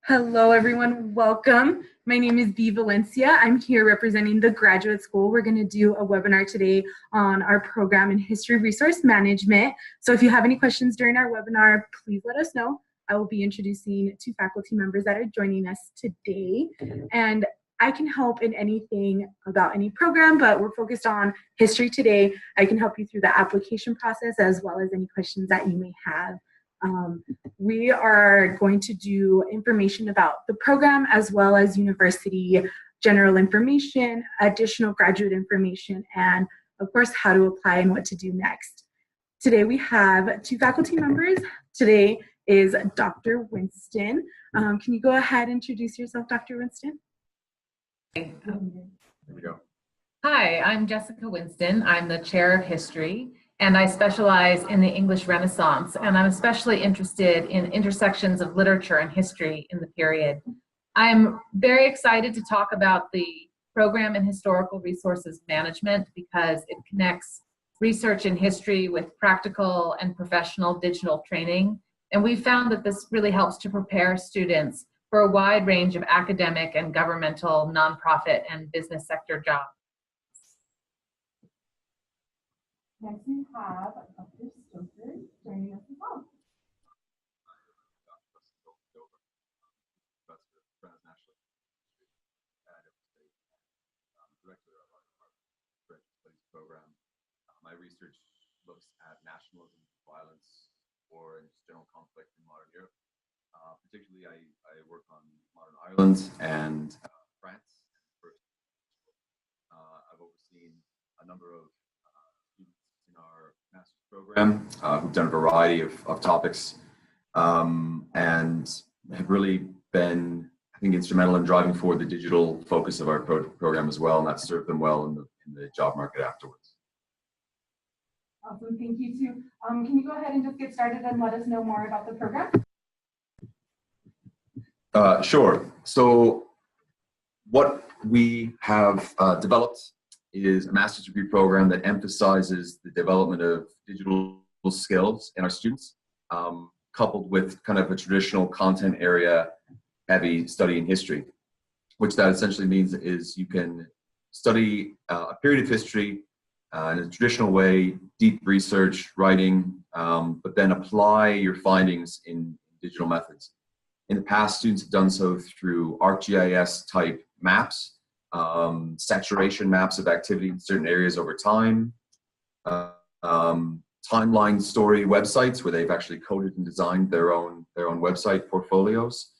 Hello, everyone. Welcome. My name is Bea Valencia. I'm here representing the graduate school. We're going to do a webinar today on our program in History Resource Management. So if you have any questions during our webinar, please let us know. I will be introducing two faculty members that are joining us today. And I can help in anything about any program, but we're focused on history today. I can help you through the application process as well as any questions that you may have. We are going to do information about the program as well as university general information, additional graduate information, and of course, how to apply and what to do next. Today we have two faculty members. Today is Dr. Winston. Can you go ahead and introduce yourself, Dr. Winston? There we go. Hi, I'm Jessica Winston. I'm the chair of history, and I specialize in the English Renaissance, and I'm especially interested in intersections of literature and history in the period. I'm very excited to talk about the program in historical resources management because it connects research in history with practical and professional digital training, and we found that this really helps to prepare students for a wide range of academic and governmental, nonprofit, and business sector jobs. Next we have Dr. Stoker joining us as well. Professor of Transnational History at Idaho State, Director of our Transcript Studies program. My research looks at nationalism, violence, war, and general conflict in modern Europe. Particularly, I work on modern Ireland and France. I've overseen a number of in our master's program who've done a variety of topics and have really been, I think, instrumental in driving forward the digital focus of our program as well, and that served them well in the job market afterwards. Awesome, thank you too. Can you go ahead and just get started and let us know more about the program? Sure. So what we have developed is a master's degree program that emphasizes the development of digital skills in our students, coupled with kind of a traditional content area heavy study in history, which that essentially means is you can study a period of history in a traditional way, deep research, writing, but then apply your findings in digital methods. In the past, students have done so through ArcGIS type maps, saturation maps of activity in certain areas over time, timeline story websites where they've actually coded and designed their own website portfolios.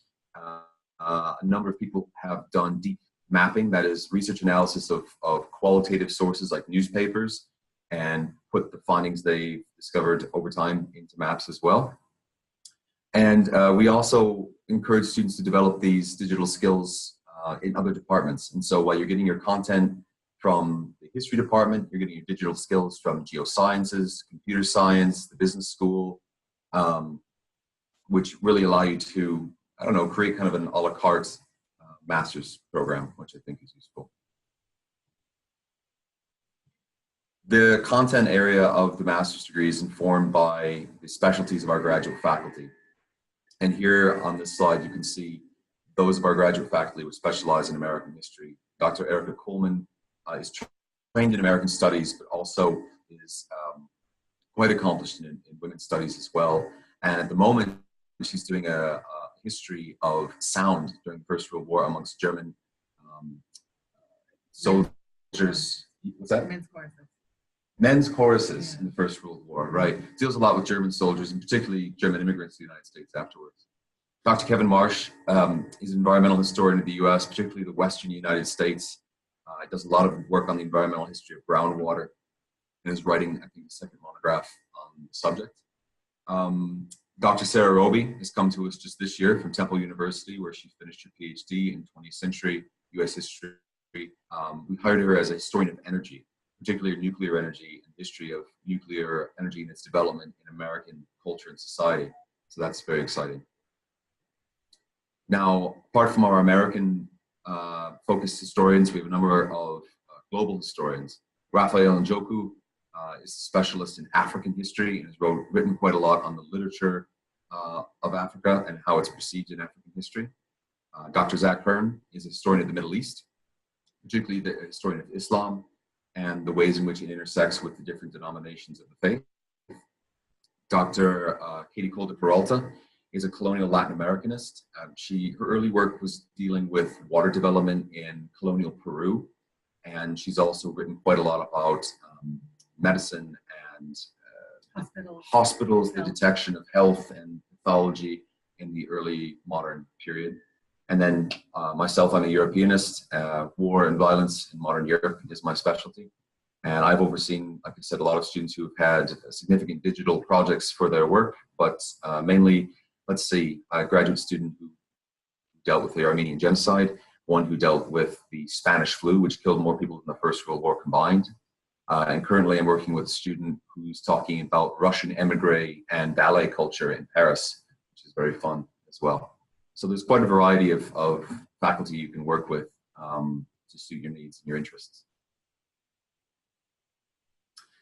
A number of people have done deep mapping, that is research analysis of qualitative sources like newspapers, and put the findings they discovered over time into maps as well. And we also encourage students to develop these digital skills in other departments. And so while you're getting your content from the history department, you're getting your digital skills from geosciences, computer science, the business school, which really allow you to, I don't know, create kind of an a la carte master's program, which I think is useful. The content area of the master's degree is informed by the specialties of our graduate faculty. And here on this slide, you can see those of our graduate faculty who specialize in American history. Dr. Erica Coleman is trained in American studies, but also is quite accomplished in women's studies as well. And at the moment, she's doing a history of sound during the First World War amongst German soldiers. What's that? Men's choruses. Men's choruses in the First World War, right? Deals a lot with German soldiers and particularly German immigrants to the United States afterwards. Dr. Kevin Marsh is an environmental historian of the US, particularly the Western United States. He does a lot of work on the environmental history of groundwater and is writing, I think, the second monograph on the subject. Dr. Sarah Roby has come to us just this year from Temple University, where she finished her PhD in 20th century US history. We hired her as a historian of energy, particularly nuclear energy and history of nuclear energy and its development in American culture and society. So that's very exciting. Now, apart from our American focused historians, we have a number of global historians. Raphael Njoku is a specialist in African history and has written quite a lot on the literature of Africa and how it's perceived in African history. Dr. Zach Byrne is a historian of the Middle East, particularly the historian of Islam and the ways in which it intersects with the different denominations of the faith. Dr. Katie Colder Peralta is a colonial Latin Americanist. Her early work was dealing with water development in colonial Peru, and she's also written quite a lot about medicine and hospitals, the detection of health and pathology in the early modern period. And then myself, I'm a Europeanist. War and violence in modern Europe is my specialty. And I've overseen, like I said, a lot of students who have had significant digital projects for their work, but mainly, let's see, a graduate student who dealt with the Armenian genocide, one who dealt with the Spanish flu, which killed more people than the First World War combined. And currently I'm working with a student who's talking about Russian emigre and ballet culture in Paris, which is very fun as well. So there's quite a variety of faculty you can work with to suit your needs and your interests.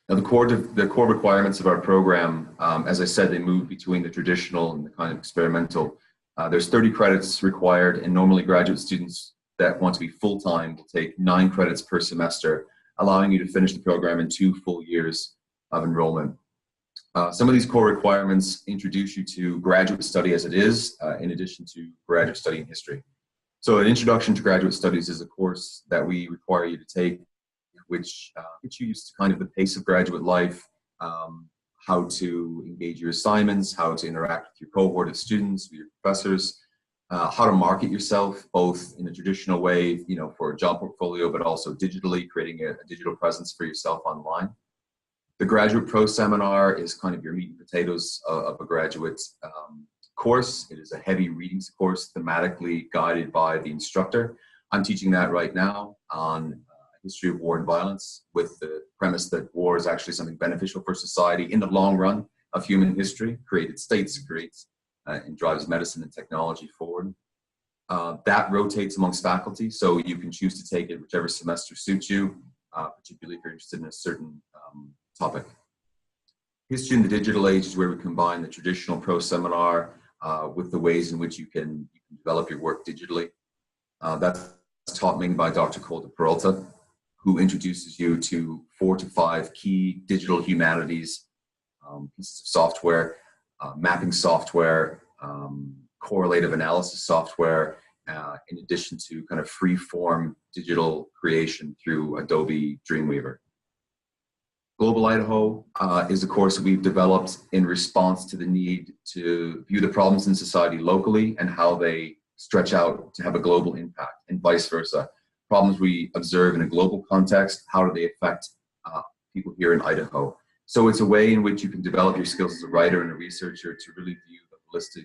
Now the core requirements of our program, as I said, they move between the traditional and the kind of experimental. There's 30 credits required, and normally graduate students that want to be full-time will take 9 credits per semester, allowing you to finish the program in 2 full years of enrollment. Some of these core requirements introduce you to graduate study as it is, in addition to graduate study in history. So an introduction to graduate studies is a course that we require you to take, which gets you used to kind of the pace of graduate life, how to engage your assignments, how to interact with your cohort of students, with your professors, how to market yourself, both in a traditional way, for a job portfolio, but also digitally, creating a digital presence for yourself online. The Graduate Pro Seminar is kind of your meat and potatoes of a graduate course. It is a heavy readings course, thematically guided by the instructor. I'm teaching that right now on history of war and violence, with the premise that war is actually something beneficial for society in the long run of human history. Created states creates and drives medicine and technology forward. That rotates amongst faculty, so you can choose to take it whichever semester suits you, particularly if you're interested in a certain topic. History in the Digital Age is where we combine the traditional pro seminar with the ways in which you can develop your work digitally. That's taught mainly by Dr. Colder Peralta, who introduces you to 4 to 5 key digital humanities pieces of software, mapping software, correlative analysis software, in addition to kind of free-form digital creation through Adobe Dreamweaver. Global Idaho is a course that we've developed in response to the need to view the problems in society locally and how they stretch out to have a global impact, and vice versa. Problems we observe in a global context, how do they affect people here in Idaho? So it's a way in which you can develop your skills as a writer and a researcher to really view the holistic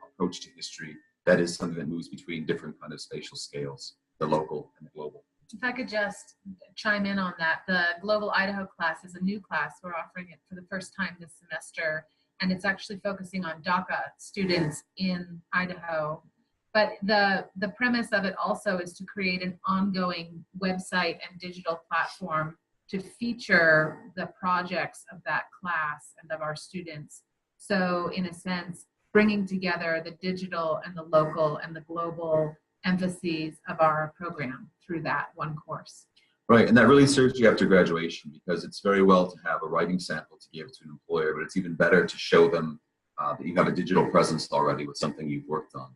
approach to history that is something that moves between different kind of spatial scales, the local and the global. If I could just chime in on that, the Global Idaho class is a new class. We're offering it for the first time this semester, and it's actually focusing on DACA students in Idaho. But the premise of it also is to create an ongoing website and digital platform to feature the projects of that class and of our students. So in a sense, bringing together the digital and the local and the global emphases of our program through that one course. Right, and that really serves you after graduation, because it's very well to have a writing sample to give to an employer, but it's even better to show them that you have a digital presence already with something you've worked on.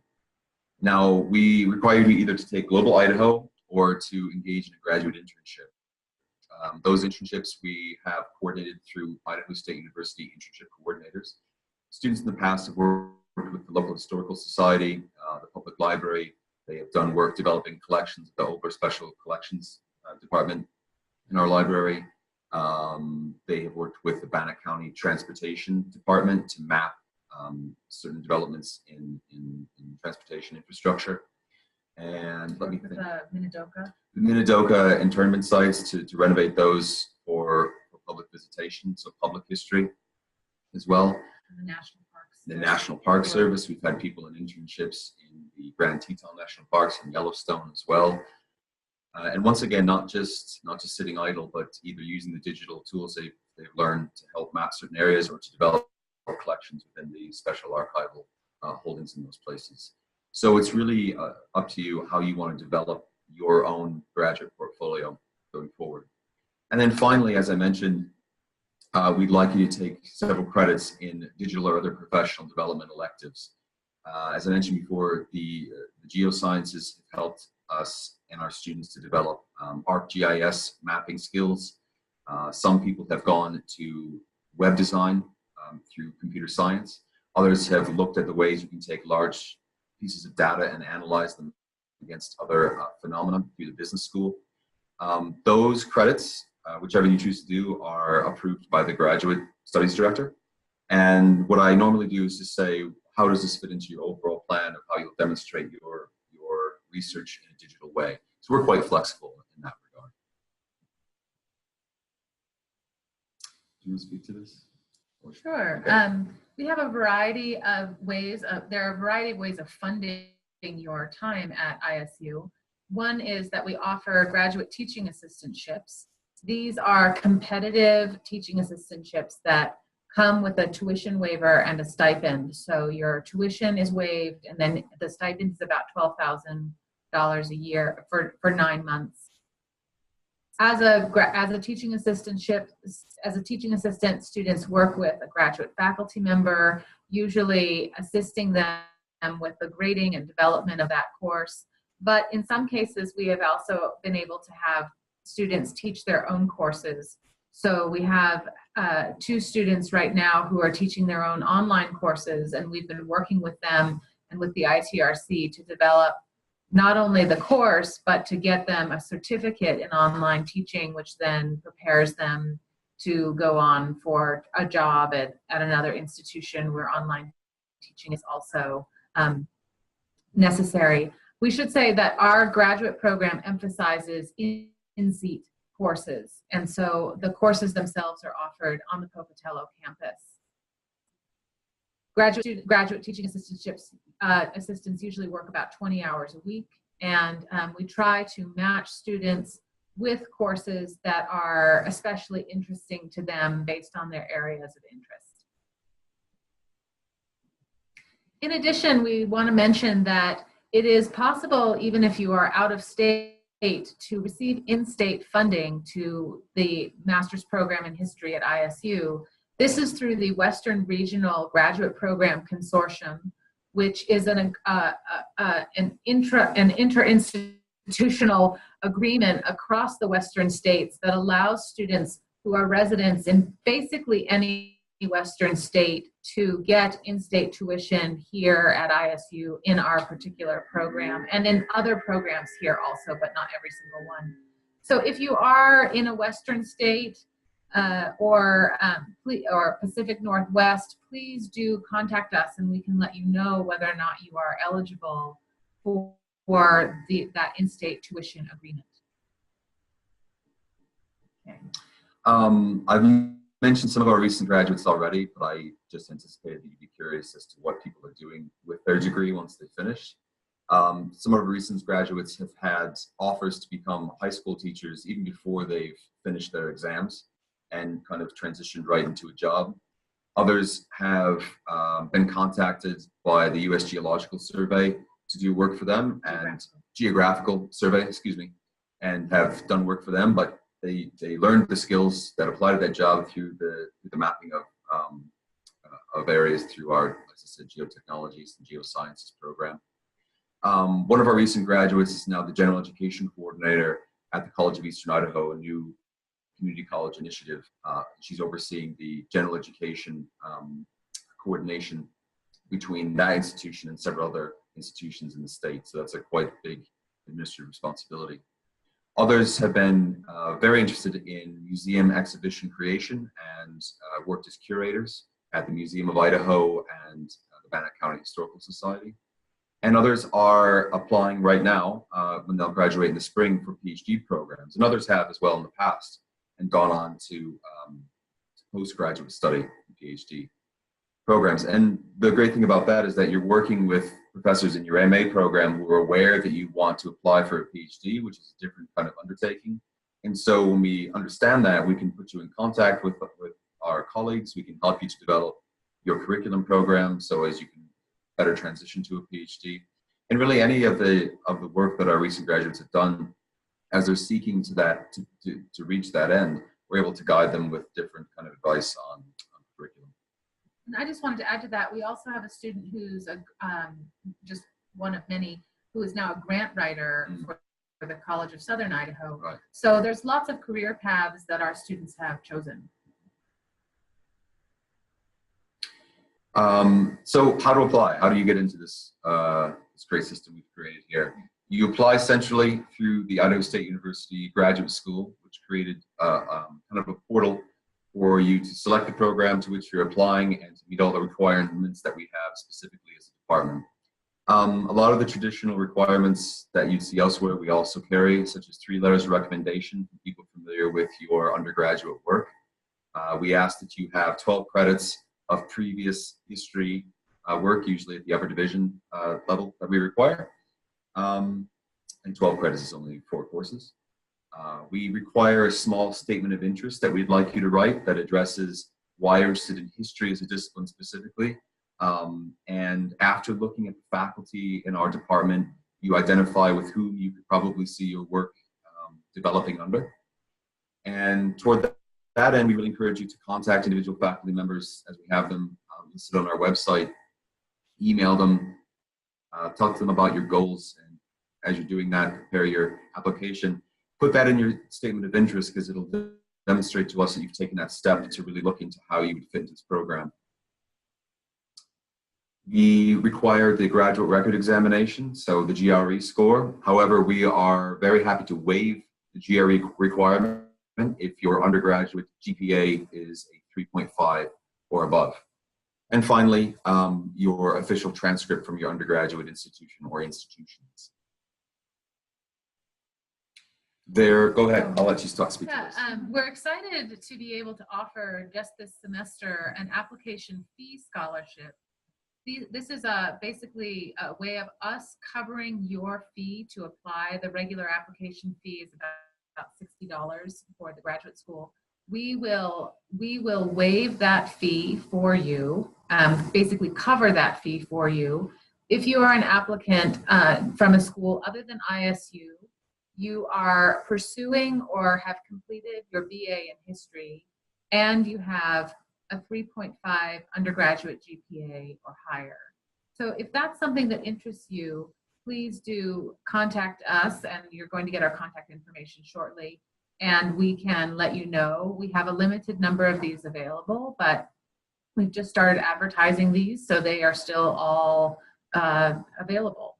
Now, we require you either to take Global Idaho or to engage in a graduate internship. Those internships we have coordinated through Idaho State University internship coordinators. Students in the past have worked with the local historical society, the public library. They have done work developing collections, the Ober Special Collections Department in our library. They have worked with the Bannock County Transportation Department to map certain developments in transportation infrastructure. And let me think. Minidoka. The Minidoka internment sites to renovate those for public visitation, so public history as well. And the National Parks. The National Park Service. We've had people in internships in the Grand Teton National Parks and Yellowstone as well. And once again, not just sitting idle, but either using the digital tools they've learned to help map certain areas or to develop collections within the special archival holdings in those places. So it's really up to you how you want to develop your own graduate portfolio going forward. And then finally, as I mentioned, we'd like you to take several credits in digital or other professional development electives. As I mentioned before, the geosciences have helped us and our students to develop ArcGIS mapping skills. Some people have gone to web design through computer science. Others have looked at the ways you can take large pieces of data and analyze them against other phenomena through the business school. Those credits, whichever you choose to do, are approved by the graduate studies director. And what I normally do is just say, how does this fit into your overall plan of how you'll demonstrate your research in a digital way? So we're quite flexible in that regard. Do you want to speak to this? Sure. Okay. We have a variety of ways there are a variety of ways of funding your time at ISU. One is that we offer graduate teaching assistantships. These are competitive teaching assistantships that come with a tuition waiver and a stipend. So your tuition is waived, and then the stipend is about $12,000 a year for 9 months. As a teaching assistant, students work with a graduate faculty member, usually assisting them with the grading and development of that course. But in some cases, we have also been able to have students teach their own courses. So we have 2 students right now who are teaching their own online courses, and we've been working with them and with the ITRC to develop not only the course, but to get them a certificate in online teaching, which then prepares them to go on for a job at another institution where online teaching is also necessary. We should say that our graduate program emphasizes in-seat courses, and so the courses themselves are offered on the Pocatello campus. Graduate teaching assistants usually work about 20 hours a week, and we try to match students with courses that are especially interesting to them based on their areas of interest. In addition, we want to mention that it is possible, even if you are out of state, to receive in-state funding to the master's program in history at ISU. This is through the Western Regional Graduate Program Consortium, which is an interinstitutional agreement across the Western states that allows students who are residents in basically any Western state to get in-state tuition here at ISU in our particular program, and in other programs here also, but not every single one. So if you are in a Western state, or Pacific Northwest, please do contact us and we can let you know whether or not you are eligible for that in-state tuition agreement. Okay. I've mentioned some of our recent graduates already, but I just anticipated that you'd be curious as to what people are doing with their degree once they finish. Some of our recent graduates have had offers to become high school teachers even before they've finished their exams, and kind of transitioned right into a job. Others have been contacted by the U.S. Geological Survey to do work for them, and Geographical Survey, excuse me, and have done work for them, but they learned the skills that apply to that job through the mapping of areas through our, as I said, geotechnologies and geosciences program. One of our recent graduates is now the general education coordinator at the College of Eastern Idaho, a new community college initiative. She's overseeing the general education coordination between that institution and several other institutions in the state. So that's a quite big administrative responsibility. Others have been very interested in museum exhibition creation and worked as curators at the Museum of Idaho and the Bannock County Historical Society. And others are applying right now when they'll graduate in the spring for PhD programs. And others have as well in the past and gone on to postgraduate study PhD programs. And the great thing about that is that you're working with professors in your MA program who are aware that you want to apply for a PhD, which is a different kind of undertaking. And so when we understand that, we can put you in contact with our colleagues. We can help you to develop your curriculum program so as you can better transition to a PhD. And really any of the work that our recent graduates have done, as they're seeking to reach that end, we're able to guide them with different kind of advice on curriculum. And I just wanted to add to that, we also have a student who's just one of many, who is now a grant writer for the College of Southern Idaho. Right. So there's lots of career paths that our students have chosen. So how to apply? How do you get into this, this great system we've created here? You apply centrally through the Idaho State University Graduate School, which created kind of a portal for you to select the program to which you're applying and to meet all the requirements that we have specifically as a department. A lot of the traditional requirements that you'd see elsewhere we also carry, such as 3 letters of recommendation from people familiar with your undergraduate work. We ask that you have 12 credits of previous history work, usually at the upper division level that we require. And 12 credits is only 4 courses. We require a small statement of interest that we'd like you to write that addresses why you're interested in history as a discipline specifically. And after looking at the faculty in our department, you identify with whom you could probably see your work developing under. And toward that end, we really encourage you to contact individual faculty members as we have them listed on our website, email them, talk to them about your goals, and as you're doing that, prepare your application. Put that in your statement of interest because it'll demonstrate to us that you've taken that step to really look into how you would fit into this program. We require the graduate record examination, so the GRE score. However, we are very happy to waive the GRE requirement if your undergraduate GPA is a 3.5 or above. And finally, your official transcript from your undergraduate institution or institutions. Go ahead, I'll let you start speaking. Yeah, we're excited to be able to offer just this semester an application fee scholarship. This is basically a way of us covering your fee to apply. The regular application fee is about $60 for the graduate school. We will waive that fee for you, basically cover that fee for you. If you are an applicant from a school other than ISU, you are pursuing or have completed your BA in history, and you have a 3.5 undergraduate GPA or higher. So if that's something that interests you, please do contact us, and you're going to get our contact information shortly, and we can let you know. We have a limited number of these available, but we've just started advertising these, so they are still all available.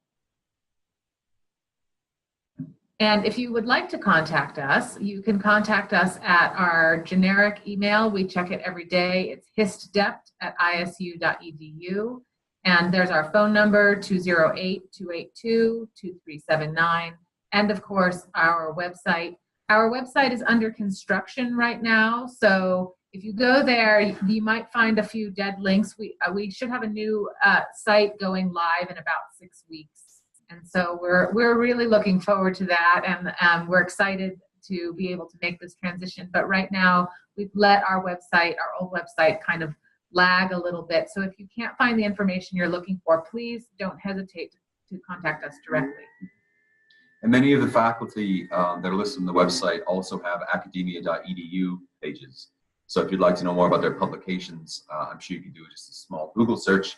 And if you would like to contact us, you can contact us at our generic email. We check it every day. It's histdept@isu.edu. And there's our phone number, 208-282-2379. And of course, our website. Our website is under construction right now. So if you go there, you might find a few dead links. We should have a new site going live in about 6 weeks. And so we're really looking forward to that, and we're excited to be able to make this transition. But right now, we've let our website, our old website, kind of lag a little bit. So if you can't find the information you're looking for, please don't hesitate to contact us directly. And many of the faculty that are listed on the website also have academia.edu pages. So if you'd like to know more about their publications, I'm sure you can do just a small Google search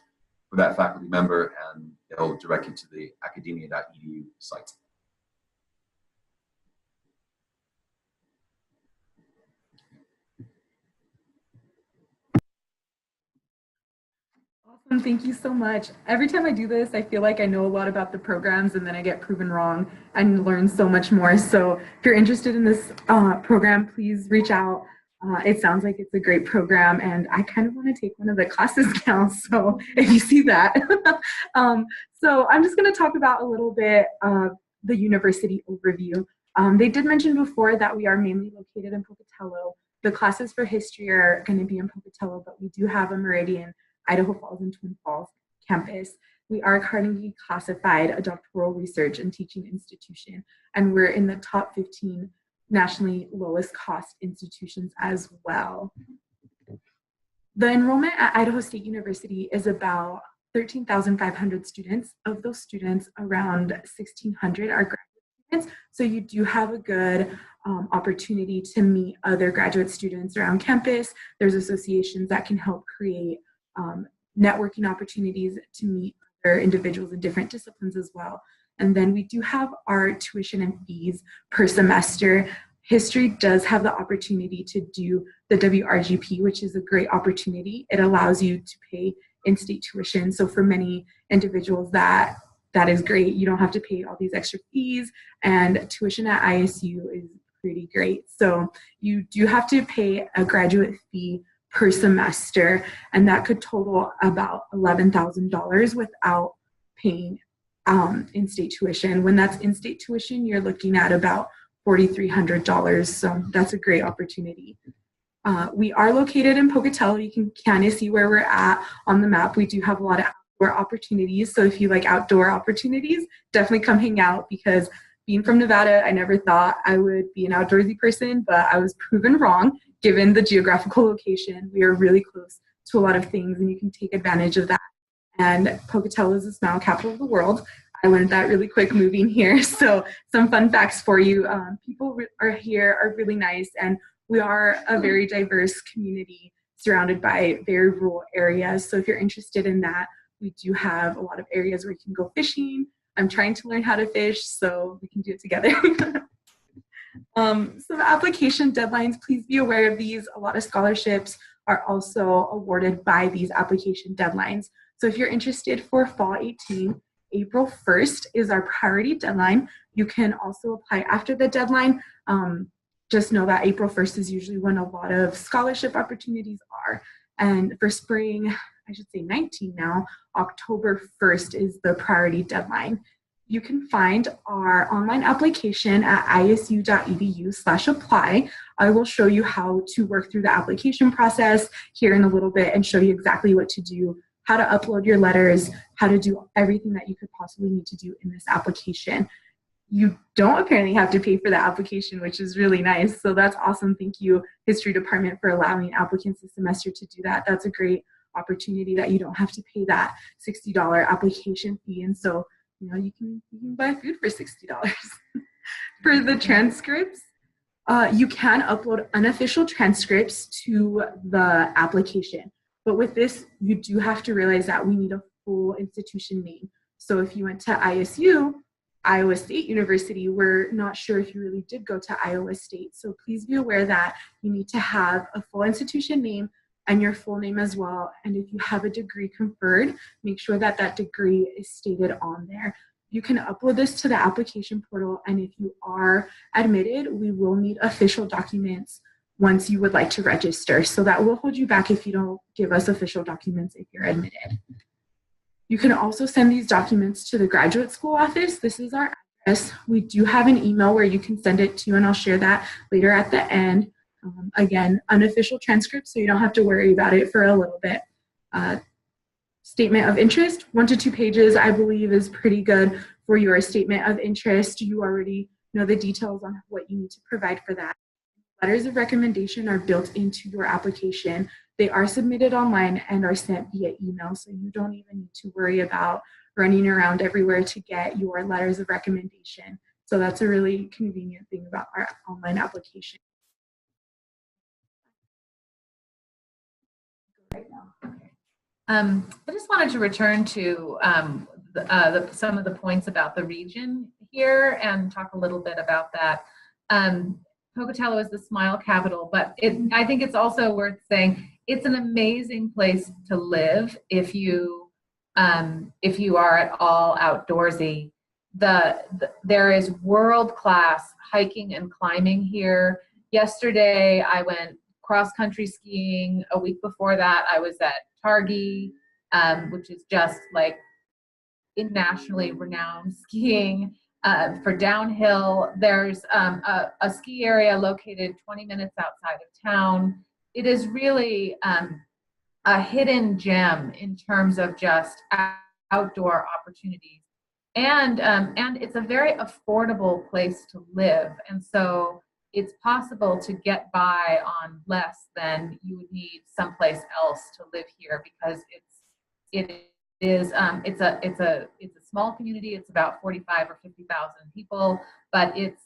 for that faculty member, and it'll direct you to the academia.edu site. Awesome, thank you so much. Every time I do this, I feel like I know a lot about the programs, and then I get proven wrong and learn so much more. So if you're interested in this program, please reach out. It sounds like it's a great program, and I kind of want to take one of the classes now, so if you see that. So I'm just going to talk about a little bit of the university overview. They did mention before that we are mainly located in Pocatello. The classes for history are going to be in Pocatello, but we do have a Meridian, Idaho Falls, and Twin Falls campus. We are Carnegie classified a doctoral research and teaching institution, and we're in the top 15 nationally lowest cost institutions as well. The enrollment at Idaho State University is about 13,500 students. Of those students, around 1,600 are graduate students. So you do have a good opportunity to meet other graduate students around campus. There's associations that can help create networking opportunities to meet other individuals in different disciplines as well. And then we do have our tuition and fees per semester. History does have the opportunity to do the WRGP, which is a great opportunity. It allows you to pay in-state tuition. So for many individuals, that is great. You don't have to pay all these extra fees, and tuition at ISU is pretty great. So you do have to pay a graduate fee per semester, and that could total about $11,000 without paying in-state tuition. When that's in-state tuition, you're looking at about $4,300. So that's a great opportunity. We are located in Pocatello. You can kind of see where we're at on the map. We do have a lot of outdoor opportunities. So if you like outdoor opportunities, definitely come hang out, because being from Nevada, I never thought I would be an outdoorsy person, but I was proven wrong given the geographical location. We are really close to a lot of things, and you can take advantage of that. And Pocatello is the smile capital of the world. I learned that really quick moving here. So some fun facts for you. People are here are really nice, and we are a very diverse community surrounded by very rural areas. So if you're interested in that, we do have a lot of areas where you can go fishing. I'm trying to learn how to fish, so we can do it together. Some application deadlines, please be aware of these. A lot of scholarships are also awarded by these application deadlines. So if you're interested for fall 18, April 1st is our priority deadline. You can also apply after the deadline. Just know that April 1st is usually when a lot of scholarship opportunities are. And for spring, I should say 19 now, October 1st is the priority deadline. You can find our online application at isu.edu/apply. I will show you how to work through the application process here in a little bit and show you exactly what to do, how to upload your letters, how to do everything that you could possibly need to do in this application. You don't apparently have to pay for the application, which is really nice. So that's awesome. Thank you, History Department, for allowing applicants this semester to do that. That's a great opportunity that you don't have to pay that $60 application fee. And so, you can buy food for $60. For the transcripts, you can upload unofficial transcripts to the application. But with this, you do have to realize that we need a full institution name. So if you went to ISU, Iowa State University, we're not sure if you really did go to Iowa State. So please be aware that you need to have a full institution name and your full name as well. And if you have a degree conferred, make sure that that degree is stated on there. You can upload this to the application portal, and if you are admitted, we will need official documents once you would like to register. So that will hold you back if you don't give us official documents if you're admitted. You can also send these documents to the graduate school office. This is our address. We do have an email where you can send it to, and I'll share that later at the end. Again, unofficial transcripts, so you don't have to worry about it for a little bit. Statement of interest, 1 to 2 pages, I believe is pretty good for your statement of interest. You already know the details on what you need to provide for that. Letters of recommendation are built into your application. They are submitted online and are sent via email, so you don't even need to worry about running around everywhere to get your letters of recommendation. So that's a really convenient thing about our online application. Right now. I just wanted to return to some of the points about the region here and talk a little bit about that. Pocatello is the smile capital, but I think it's also worth saying it's an amazing place to live if you are at all outdoorsy. There is world-class hiking and climbing here. Yesterday, I went cross-country skiing. A week before that, I was at Targhee, which is just like internationally renowned skiing. For downhill, there's a ski area located 20 minutes outside of town. It is really a hidden gem in terms of just outdoor opportunities. And it's a very affordable place to live. And so it's possible to get by on less than you would need someplace else to live here, because it is it's a small community. It's about 45 or 50,000 people, but it's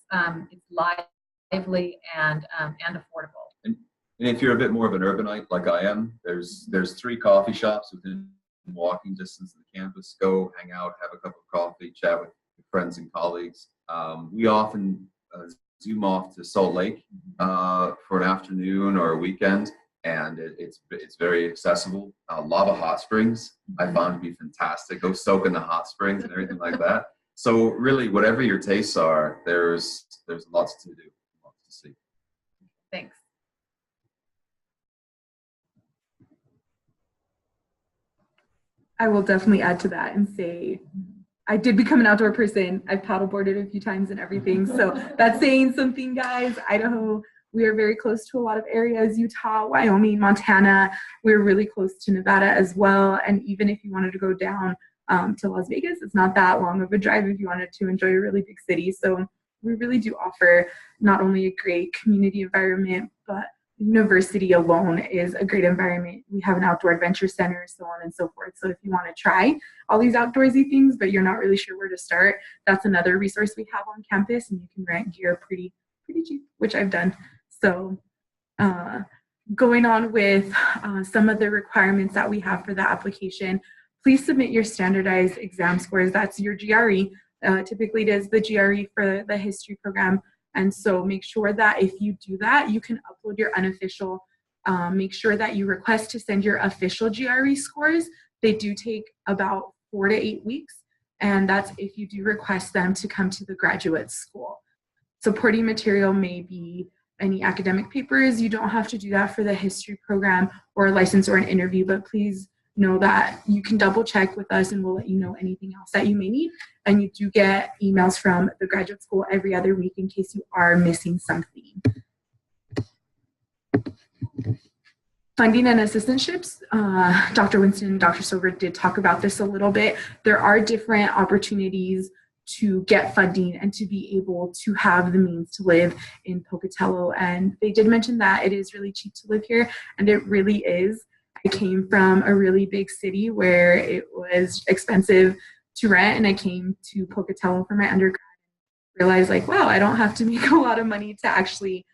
lively and affordable. And if you're a bit more of an urbanite like I am, there's 3 coffee shops within walking distance of the campus. Go hang out, have a cup of coffee, chat with friends and colleagues. We often zoom off to Salt Lake for an afternoon or a weekend, and it's very accessible. Lava hot springs I found to be fantastic. Go soak in the hot springs and everything like that. So really, whatever your tastes are, there's lots to do, lots to see. Thanks. I will definitely add to that and say, I did become an outdoor person. I've paddleboarded a few times and everything. So that's saying something, guys. Idaho, we are very close to a lot of areas. Utah, Wyoming, Montana. We're really close to Nevada as well. And even if you wanted to go down to Las Vegas, it's not that long of a drive if you wanted to enjoy a really big city. So we really do offer not only a great community environment, but the university alone is a great environment. We have an outdoor adventure center, so on and so forth. So if you want to try all these outdoorsy things, but you're not really sure where to start, that's another resource we have on campus, and you can rent gear pretty cheap, which I've done. So going on with some of the requirements that we have for the application, please submit your standardized exam scores. That's your GRE. Typically it is the GRE for the history program. And so make sure that if you do that, you can upload your unofficial. Make sure that you request to send your official GRE scores. They do take about 4 to 8 weeks. And that's if you do request them to come to the graduate school. Supporting material may be any academic papers. You don't have to do that for the history program or a license or an interview, but please know that you can double check with us and we'll let you know anything else that you may need. And you do get emails from the graduate school every other week in case you are missing something. Funding and assistantships, Dr. Winston and Dr. Silver did talk about this a little bit. There are different opportunities to get funding and to be able to have the means to live in Pocatello. And they did mention that it is really cheap to live here, and it really is. I came from a really big city where it was expensive to rent, and I came to Pocatello for my undergrad and realized, like, wow, I don't have to make a lot of money to actually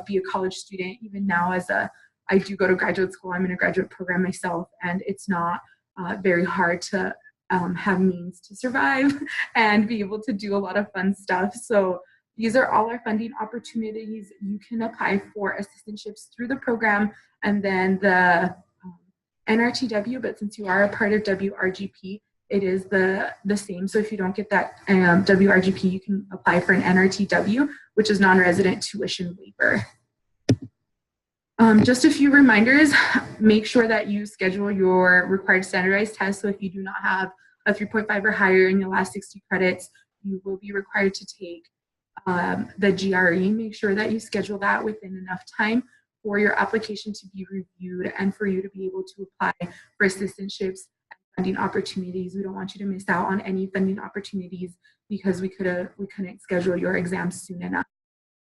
be a college student. Even now, I do go to graduate school. I'm in a graduate program myself, and it's not very hard to have means to survive and be able to do a lot of fun stuff. So these are all our funding opportunities. You can apply for assistantships through the program, and then the NRTW, but since you are a part of WRGP, it is the same. So if you don't get that WRGP, you can apply for an NRTW, which is non-resident tuition waiver. Just a few reminders. Make sure that you schedule your required standardized tests. So if you do not have a 3.5 or higher in your last 60 credits, you will be required to take the GRE. Make sure that you schedule that within enough time for your application to be reviewed and for you to be able to apply for assistantships and funding opportunities. We don't want you to miss out on any funding opportunities because we couldn't schedule your exams soon enough.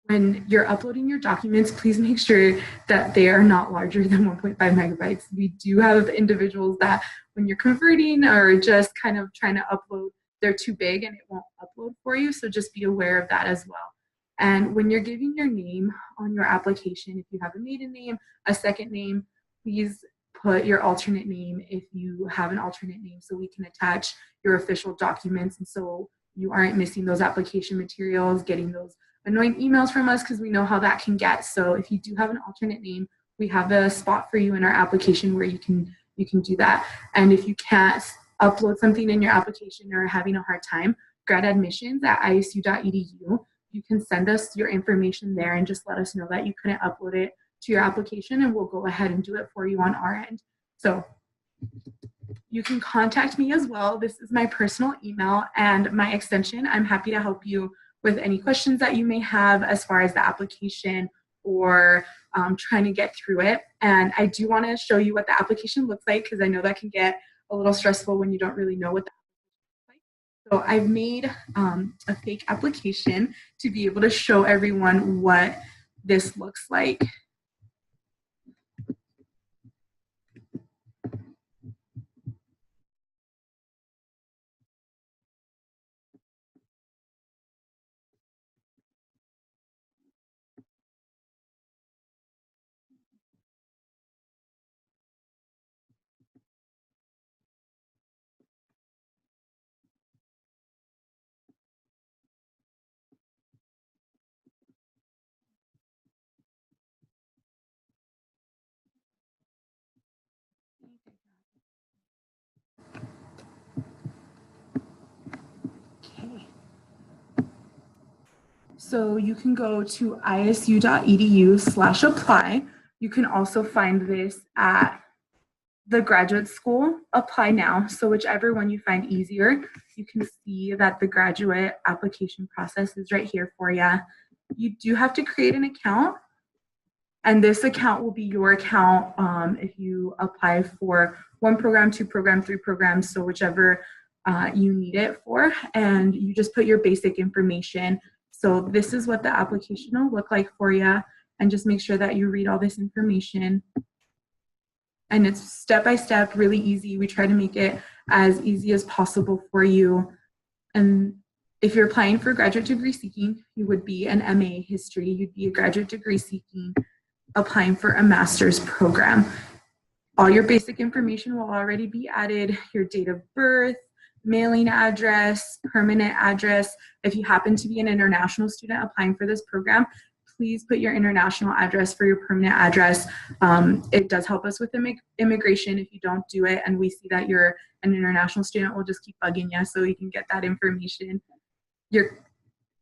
When you're uploading your documents, please make sure that they are not larger than 1.5 megabytes. We do have individuals that when you're converting or just kind of trying to upload, they're too big and it won't upload for you. So just be aware of that as well. And when you're giving your name on your application, if you have a maiden name, a second name, please put your alternate name if you have an alternate name so we can attach your official documents. And so you aren't missing those application materials, getting those annoying emails from us, because we know how that can get. So if you do have an alternate name, we have a spot for you in our application where you can do that. And if you can't upload something in your application or having a hard time, gradadmissions@isu.edu. You can send us your information there and just let us know that you couldn't upload it to your application, and we'll go ahead and do it for you on our end. So you can contact me as well. This is my personal email and my extension. I'm happy to help you with any questions that you may have as far as the application or trying to get through it. And I do want to show you what the application looks like, because I know that can get a little stressful when you don't really know what the application looks like. So I've made a fake application to be able to show everyone what this looks like. So you can go to isu.edu/apply. You can also find this at the graduate school Apply Now. So whichever one you find easier, you can see that the graduate application process is right here for you. You do have to create an account, and this account will be your account if you apply for 1 program, 2 program, 3 programs, so whichever you need it for, and you just put your basic information. So this is what the application will look like for you, and just make sure that you read all this information. And it's step by step, really easy. We try to make it as easy as possible for you. And if you're applying for graduate degree seeking, you would be an MA history. You'd be a graduate degree seeking applying for a master's program. All your basic information will already be added, your date of birth, mailing address, permanent address. If you happen to be an international student applying for this program, please put your international address for your permanent address. It does help us with immigration if you don't do it, and we see that you're an international student, we'll just keep bugging you so you can get that information. Your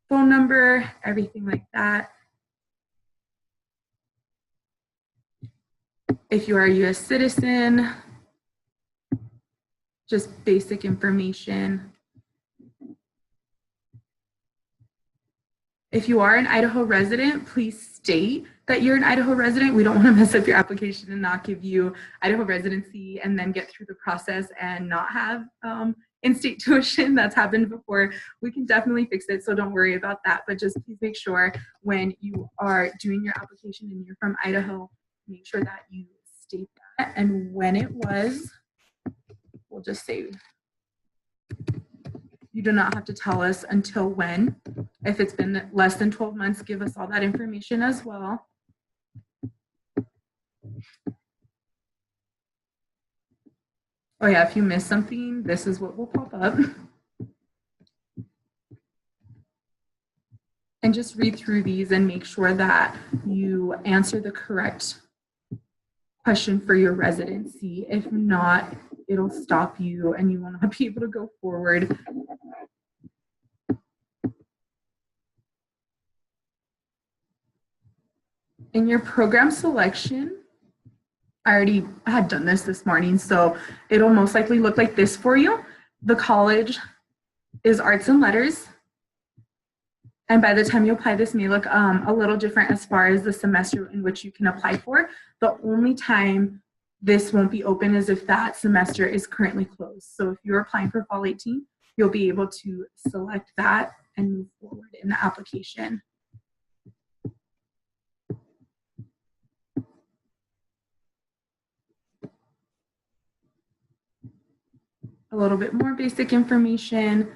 phone number, everything like that. If you are a US citizen, just basic information. If you are an Idaho resident, please state that you're an Idaho resident. We don't want to mess up your application and not give you Idaho residency and then get through the process and not have in-state tuition. That's happened before. We can definitely fix it, so don't worry about that. But just please make sure when you are doing your application and you're from Idaho, make sure that you state that and when it was. We'll just say you do not have to tell us until when. If it's been less than 12 months, give us all that information as well. Oh yeah, if you miss something, this is what will pop up. And just read through these and make sure that you answer the correct question for your residency. If not, it'll stop you and you will not be able to go forward. In your program selection, I already had done this morning, so it'll most likely look like this for you. The college is arts and letters. And by the time you apply, this may look a little different as far as the semester in which you can apply for. The only time this won't be open is if that semester is currently closed. So if you're applying for Fall 18, you'll be able to select that and move forward in the application. A little bit more basic information.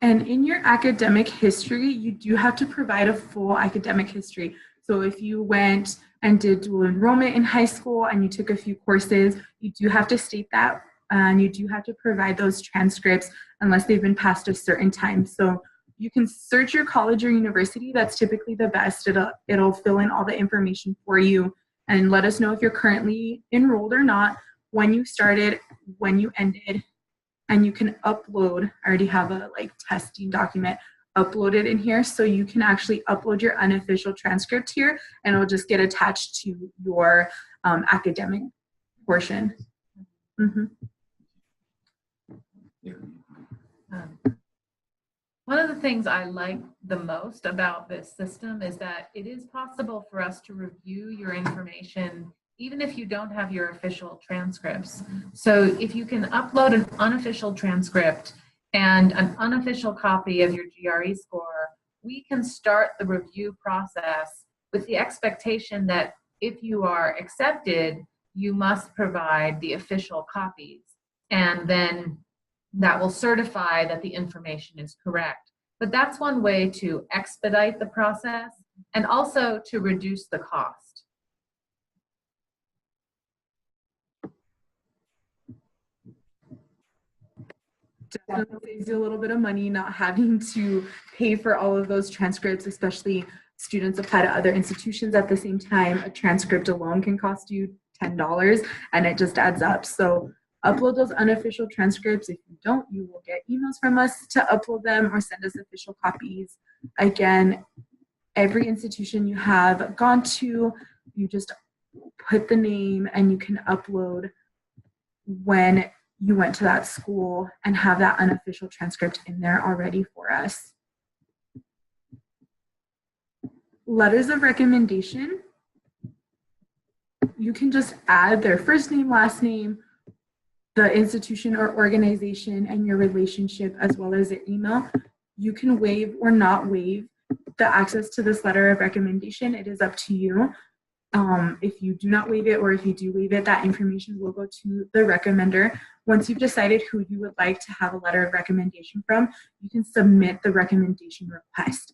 And in your academic history, you do have to provide a full academic history. So if you went and did dual enrollment in high school and you took a few courses, you do have to state that, and you do have to provide those transcripts unless they've been passed a certain time. So you can search your college or university. That's typically the best. It'll fill in all the information for you and let us know if you're currently enrolled or not, when you started, when you ended, and you can upload. I already have a testing document uploaded in here, so you can actually upload your unofficial transcript here and it'll just get attached to your academic portion. Mm-hmm. One of the things I like the most about this system is that it is possible for us to review your information even if you don't have your official transcripts. So if you can upload an unofficial transcript and an unofficial copy of your GRE score, we can start the review process with the expectation that if you are accepted, you must provide the official copies. And then that will certify that the information is correct. But that's one way to expedite the process and also to reduce the cost. Definitely saves you a little bit of money not having to pay for all of those transcripts, especially students apply to other institutions at the same time. A transcript alone can cost you $10 and it just adds up. So upload those unofficial transcripts. If you don't, you will get emails from us to upload them or send us official copies. Again, every institution you have gone to, you just put the name and you can upload when you went to that school and have that unofficial transcript in there already for us. Letters of recommendation, you can just add their first name, last name, the institution or organization, and your relationship, as well as their email. You can waive or not waive the access to this letter of recommendation. It is up to you. If you do not waive it, or if you do waive it, that information will go to the recommender. Once you've decided who you would like to have a letter of recommendation from, you can submit the recommendation request.